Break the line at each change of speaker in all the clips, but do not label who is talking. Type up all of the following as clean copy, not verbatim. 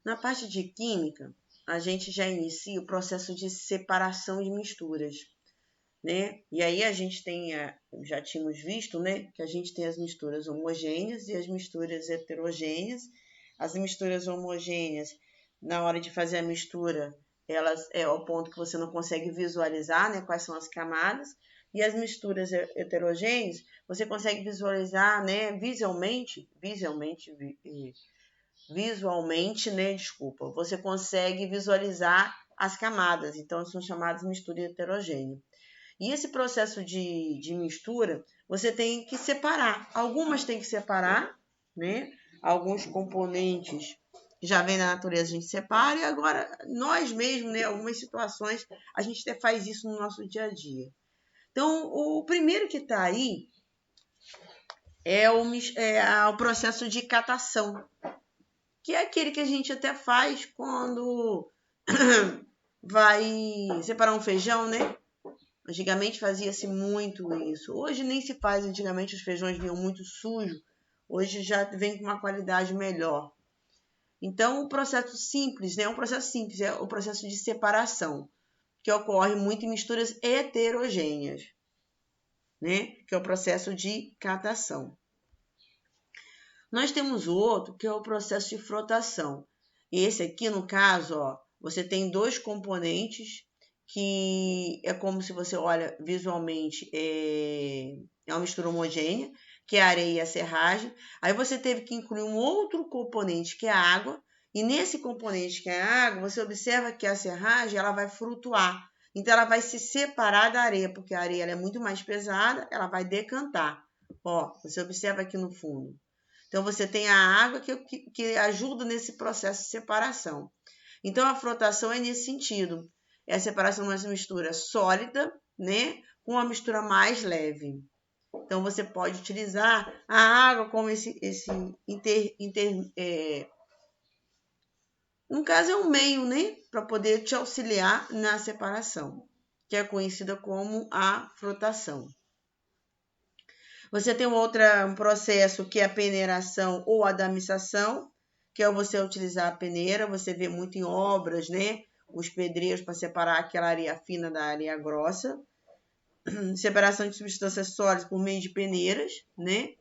Na parte de química, a gente já inicia o processo de separação de misturas, né? E aí a gente tem, já tínhamos visto, né, que a gente tem as misturas homogêneas e as misturas heterogêneas. As misturas homogêneas, na hora de fazer a mistura, elas é ao ponto que você não consegue visualizar, né, quais são as camadas. E as misturas heterogêneas, você consegue visualizar, né, visualmente, né, desculpa, você consegue visualizar as camadas, então são chamadas de mistura heterogênea. E esse processo de mistura, você tem que separar. Algumas tem que separar, né? Alguns componentes que já vem da natureza a gente separa, e agora nós mesmos, né? Algumas situações, a gente até faz isso no nosso dia a dia. Então, o primeiro que está aí é o processo de catação, que é aquele que a gente até faz quando vai separar um feijão, né? Antigamente fazia-se muito isso. Hoje nem se faz. Antigamente os feijões vinham muito sujos. Hoje já vem com uma qualidade melhor. Então, o processo simples, né? Um processo simples é o processo de separação, que ocorre muito em misturas heterogêneas, né? Que é o processo de catação. Nós temos outro, que é o processo de frotação. Esse aqui, no caso, ó, você tem dois componentes que é como se você olha visualmente, é uma mistura homogênea, que é a areia e a serragem. Aí você teve que incluir um outro componente, que é a água, e nesse componente, que é a água, você observa que a serragem ela vai flutuar. Então, ela vai se separar da areia, porque a areia ela é muito mais pesada, ela vai decantar. Ó, você observa aqui no fundo. Então, você tem a água que ajuda nesse processo de separação. Então, a frotação é nesse sentido. É a separação de uma mistura sólida, né, com uma mistura mais leve. Então, você pode utilizar a água como no caso, é um meio, né, para poder te auxiliar na separação, que é conhecida como a frotação. Você tem um processo que é a peneiração ou adamiçação, que é você utilizar a peneira. Você vê muito em obras, né? Os pedreiros para separar aquela areia fina da areia grossa. Separação de substâncias sólidas por meio de peneiras, né?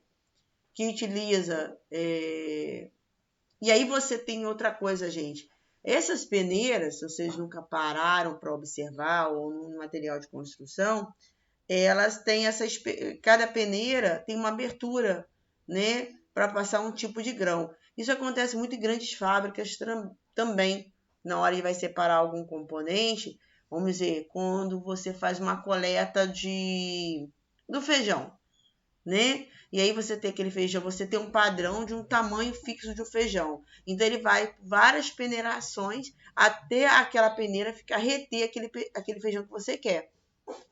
Que utiliza... E aí você tem outra coisa, gente. Essas peneiras, se vocês nunca pararam para observar ou no material de construção, elas têm cada peneira tem uma abertura, né, para passar um tipo de grão. Isso acontece muito em grandes fábricas também, na hora que vai separar algum componente, vamos dizer, quando você faz uma coleta do feijão, né? E aí você tem aquele feijão, você tem um padrão de um tamanho fixo de um feijão. Então ele vai várias peneirações até aquela peneira reter aquele feijão que você quer.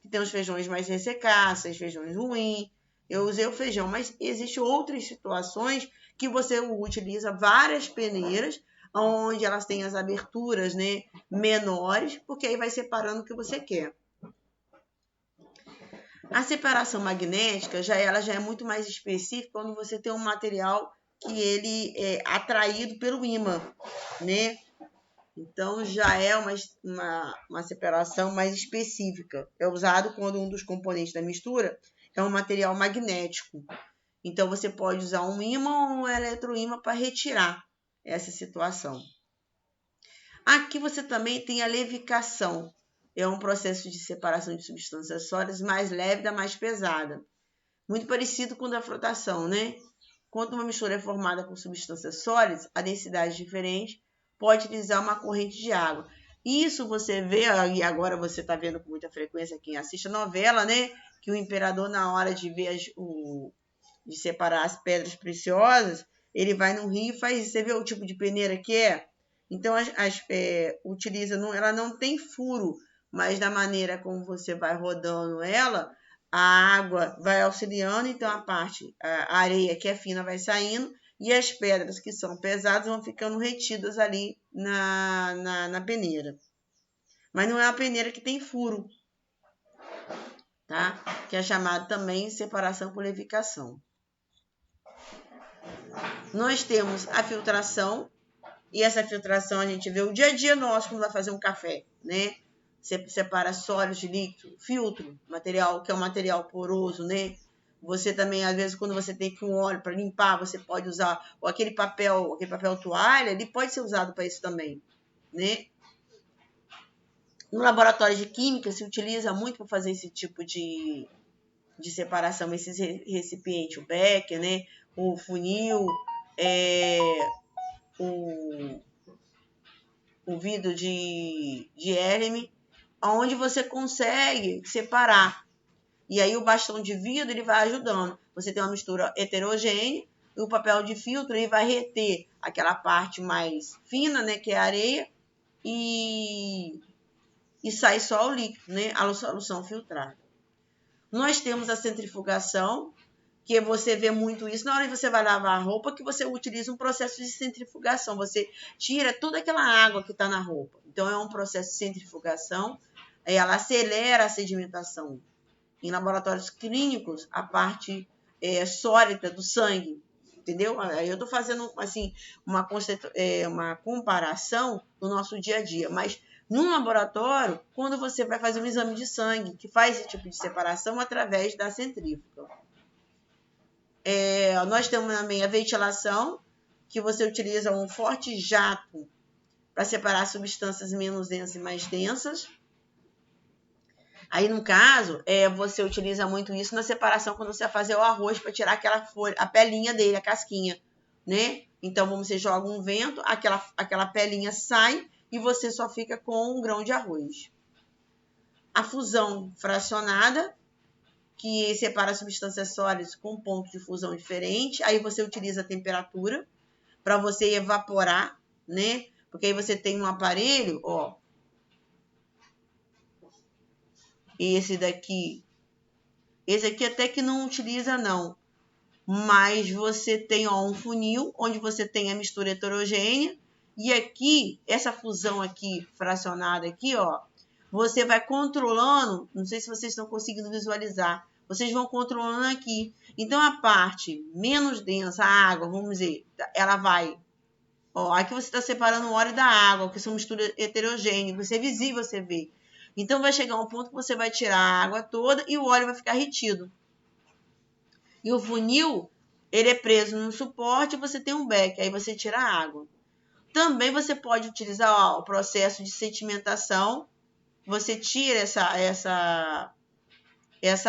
Tem os feijões mais ressecaços, feijões ruins. Eu usei o feijão, mas existem outras situações que você utiliza várias peneiras, onde elas têm as aberturas, né, menores, porque aí vai separando o que você quer. A separação magnética ela já é muito mais específica quando você tem um material que ele é atraído pelo ímã, né? Então, já é uma separação mais específica. É usado quando um dos componentes da mistura é um material magnético. Então, você pode usar um ímã ou um eletroímã para retirar essa situação. Aqui você também tem a levificação. É um processo de separação de substâncias sólidas mais leve da mais pesada. Muito parecido com o da frotação, né? Quando uma mistura é formada com substâncias sólidas, a densidade é diferente, pode utilizar uma corrente de água. Isso você vê, e agora você está vendo com muita frequência quem assiste a novela, né? Que o imperador, na hora de ver de separar as pedras preciosas, ele vai no rio e faz isso. Você vê o tipo de peneira que é? Então, utiliza, ela não tem furo, mas da maneira como você vai rodando ela, a água vai auxiliando, então a areia que é fina vai saindo e as pedras que são pesadas vão ficando retidas ali na peneira. Mas não é a peneira que tem furo, tá? Que é chamado também de separação por levificação. Nós temos a filtração, E essa filtração a gente vê o dia a dia nosso quando vai fazer um café, né? Você separa sólidos de líquido, filtro, material que é um material poroso, né? Você também, às vezes, quando você tem que um óleo para limpar, você pode usar ou aquele papel toalha, ele pode ser usado para isso também, né? No laboratório de química se utiliza muito para fazer esse tipo de separação, esses recipientes, o becker, né? O funil, o vidro de Erlenmeyer, onde você consegue separar. E aí o bastão de vidro ele vai ajudando. Você tem uma mistura heterogênea e o papel de filtro ele vai reter aquela parte mais fina, né, que é a areia, e sai só o líquido, né, a solução filtrada. Nós temos a centrifugação, que você vê muito isso na hora que você vai lavar a roupa, que você utiliza um processo de centrifugação. Você tira toda aquela água que está na roupa. Então, é um processo de centrifugação, ela acelera a sedimentação. Em laboratórios clínicos, a parte sólida do sangue, entendeu? Aí eu estou fazendo assim, uma comparação no nosso dia a dia, mas num laboratório, quando você vai fazer um exame de sangue, que faz esse tipo de separação através da centrífuga. Nós temos também a ventilação, que você utiliza um forte jato para separar substâncias menos densas e mais densas. Aí, no caso, você utiliza muito isso na separação quando você vai fazer o arroz para tirar aquela folha, a pelinha dele, a casquinha, né? Então, você joga um vento, aquela pelinha sai e você só fica com um grão de arroz. A fusão fracionada, que separa substâncias sólidas com ponto de fusão diferente. Aí você utiliza a temperatura para você evaporar, né? Porque aí você tem um aparelho, ó. Esse aqui até que não utiliza não, mas você tem um funil onde você tem a mistura heterogênea e aqui, essa fusão aqui, fracionada aqui, ó, você vai controlando, não sei se vocês estão conseguindo visualizar, vocês vão controlando aqui. Então, a parte menos densa, a água, vamos dizer, ela vai, ó, aqui você está separando o óleo da água, que são misturas heterogêneas, você é visível, você vê. Então, vai chegar um ponto que você vai tirar a água toda e o óleo vai ficar retido. E o funil, ele é preso no suporte, você tem um becker, aí você tira a água. Também você pode utilizar o processo de sedimentação. Você tira essa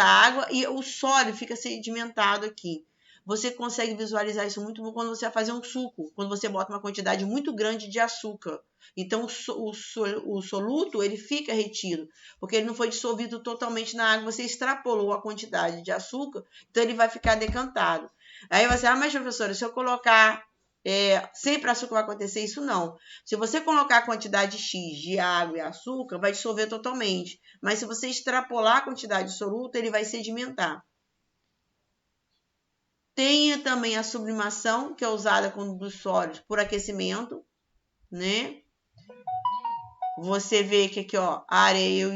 água e o sólido fica sedimentado aqui. Você consegue visualizar isso muito bom quando você vai fazer um suco, quando você bota uma quantidade muito grande de açúcar. Então, o soluto ele fica retido, porque ele não foi dissolvido totalmente na água, você extrapolou a quantidade de açúcar, então ele vai ficar decantado. Aí você, mas professora, se eu colocar sempre açúcar vai acontecer isso? Não. Se você colocar a quantidade X de água e açúcar, vai dissolver totalmente. Mas se você extrapolar a quantidade de soluto, ele vai sedimentar. Tem também a sublimação, que é usada dos sólidos por aquecimento, né? Você vê que aqui, ó, a areia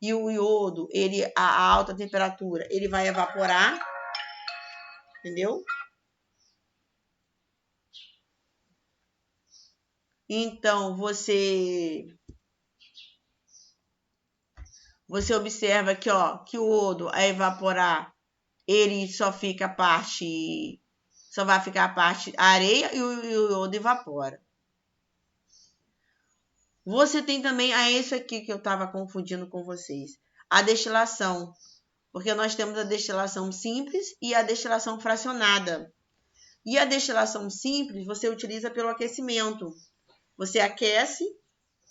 e o iodo, ele, a alta temperatura, ele vai evaporar, entendeu? Então, você observa aqui, ó, que o iodo, a evaporar, ele só vai ficar a parte a areia e o iodo evapora. Você tem também esse aqui que eu estava confundindo com vocês, a destilação, porque nós temos a destilação simples e a destilação fracionada. E a destilação simples você utiliza pelo aquecimento. Você aquece,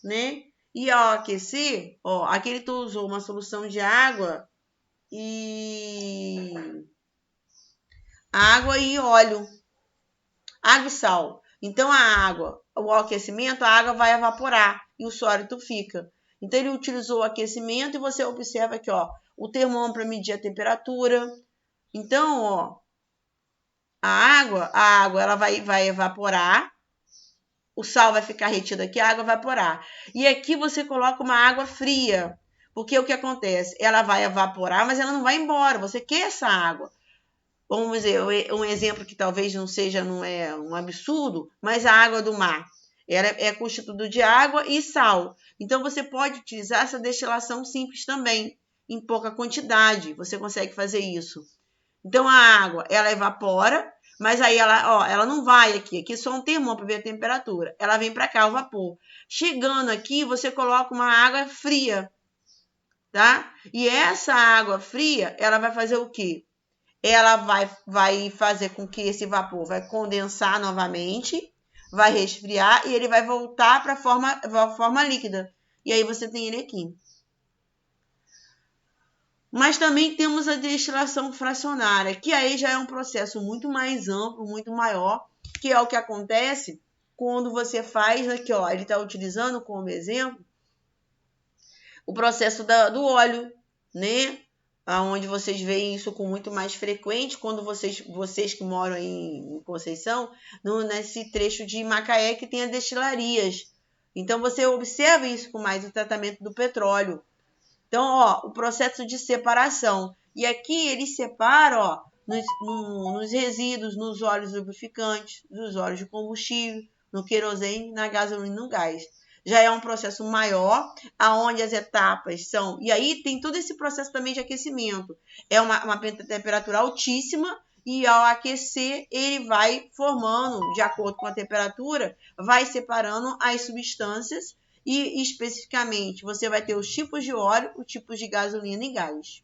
né? E ao aquecer, ó, aqui ele usou uma solução de água e óleo, água e sal. Então, o aquecimento, a água vai evaporar e o sólido fica. Então, ele utilizou o aquecimento e você observa aqui, ó, o termômetro para medir a temperatura. Então, ó, a água ela vai evaporar, o sal vai ficar retido aqui, a água vai evaporar. E aqui você coloca uma água fria, porque o que acontece? Ela vai evaporar, mas ela não vai embora, você quer essa água. Vamos dizer, um exemplo que talvez não é um absurdo, mas a água do mar. Ela é constituída de água e sal. Então, você pode utilizar essa destilação simples também, em pouca quantidade. Você consegue fazer isso. Então, a água, ela evapora, mas aí ela não vai aqui. Aqui é só um termômetro para ver a temperatura. Ela vem para cá, o vapor. Chegando aqui, você coloca uma água fria, tá? E essa água fria, ela vai fazer o quê? Ela vai fazer com que esse vapor vai condensar novamente, vai resfriar e ele vai voltar para a forma líquida. E aí você tem ele aqui. Mas também temos a destilação fracionária, que aí já é um processo muito mais amplo, muito maior, que é o que acontece quando você faz aqui, ó, ele está utilizando como exemplo o processo do óleo, né? Onde vocês veem isso com muito mais frequente, quando vocês que moram em Conceição, nesse trecho de Macaé que tem as destilarias. Então, você observa isso com mais o tratamento do petróleo. Então, ó, o processo de separação. E aqui eles separam, ó, nos resíduos, nos óleos lubrificantes, nos óleos de combustível, no querosene, na gasolina e no gás. Já é um processo maior, aonde as etapas são... E aí tem todo esse processo também de aquecimento. É uma temperatura altíssima e ao aquecer ele vai formando, de acordo com a temperatura, vai separando as substâncias e especificamente você vai ter os tipos de óleo, os tipos de gasolina e gás.